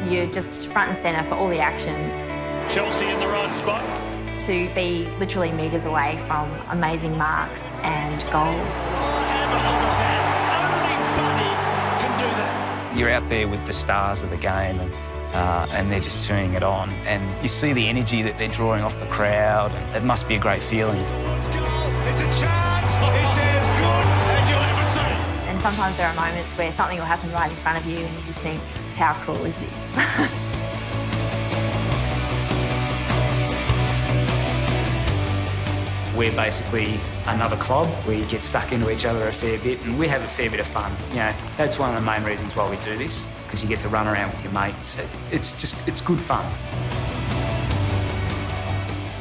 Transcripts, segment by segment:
You're just front and centre for all the action. Chelsea in the right spot. To be literally metres away from amazing marks and goals. Oh, have a look at that. Only Buddy can do that. You're out there with the stars of the game and they're just turning it on. And you see the energy that they're drawing off the crowd. It must be a great feeling. It's a chance. It's as good as you'll ever see. And sometimes there are moments where something will happen right in front of you and you just think, how cool is this? We're basically another club. We get stuck into each other a fair bit and we have a fair bit of fun. You know, that's one of the main reasons why we do this, because you get to run around with your mates. It's good fun.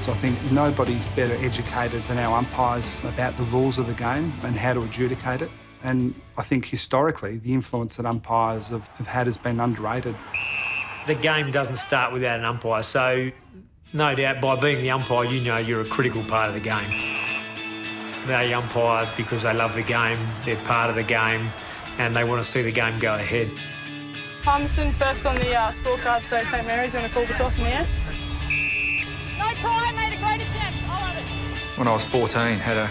So I think nobody's better educated than our umpires about the rules of the game and how to adjudicate it. And I think historically, the influence that umpires have had has been underrated. The game doesn't start without an umpire, so no doubt by being the umpire, you know you're a critical part of the game. They umpire because they love the game, they're part of the game, and they want to see the game go ahead. Palmerston first on the scorecard, so St Mary's going to call the toss in the air. No try, made a great attempt. I love it. When I was 14, had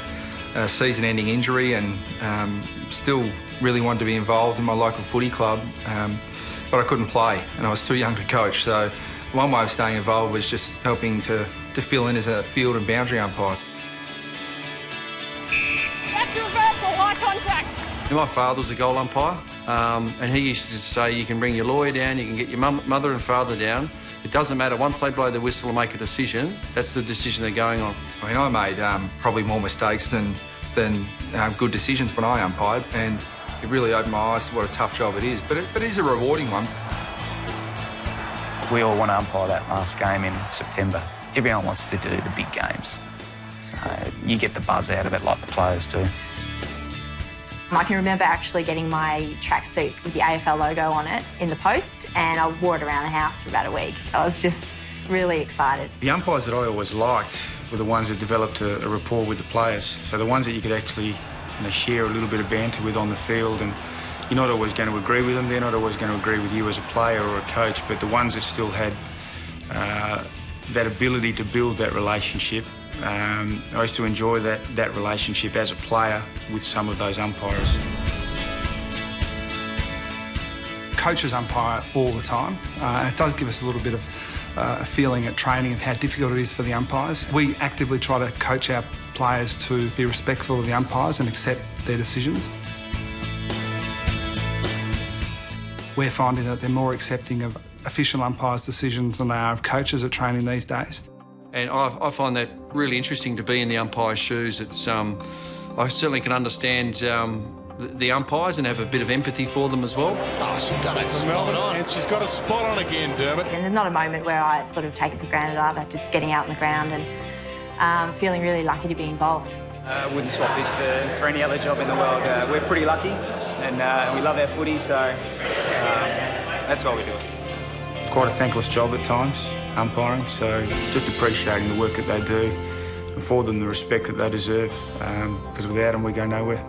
a season-ending injury and still really wanted to be involved in my local footy club, but I couldn't play and I was too young to coach. So one way of staying involved was just helping to fill in as a field and boundary umpire. That's reversal, high contact. My father was a goal umpire, and he used to say you can bring your lawyer down, you can get your mother and father down. It doesn't matter, once they blow the whistle and make a decision, that's the decision they're going on. I mean, I made probably more mistakes than good decisions when I umpired, and it really opened my eyes to what a tough job it is, but it is a rewarding one. We all want to umpire that last game in September. Everyone wants to do the big games. So you get the buzz out of it like the players do. I can remember actually getting my tracksuit with the AFL logo on it in the post, and I wore it around the house for about a week. I was just really excited. The umpires that I always liked were the ones that developed a rapport with the players. So the ones that you could actually share a little bit of banter with on the field, and you're not always going to agree with them, they're not always going to agree with you as a player or a coach, but the ones that still had that ability to build that relationship, I used to enjoy that relationship as a player with some of those umpires. Coaches umpire all the time, and it does give us a little bit of a feeling at training of how difficult it is for the umpires. We actively try to coach our players to be respectful of the umpires and accept their decisions. We're finding that they're more accepting of official umpires' decisions than they are of coaches at training these days. And I find that really interesting to be in the umpire's shoes. It's I certainly can understand the umpires and have a bit of empathy for them as well. Oh, she got it spot on. And she's got it spot on again, Dermot. And there's not a moment where I sort of take it for granted either, just getting out on the ground and feeling really lucky to be involved. I wouldn't swap this for any other job in the world. We're pretty lucky and we love our footy, so that's why we do it. Quite a thankless job at times, umpiring, so just appreciating the work that they do and for them the respect that they deserve, because without them we go nowhere.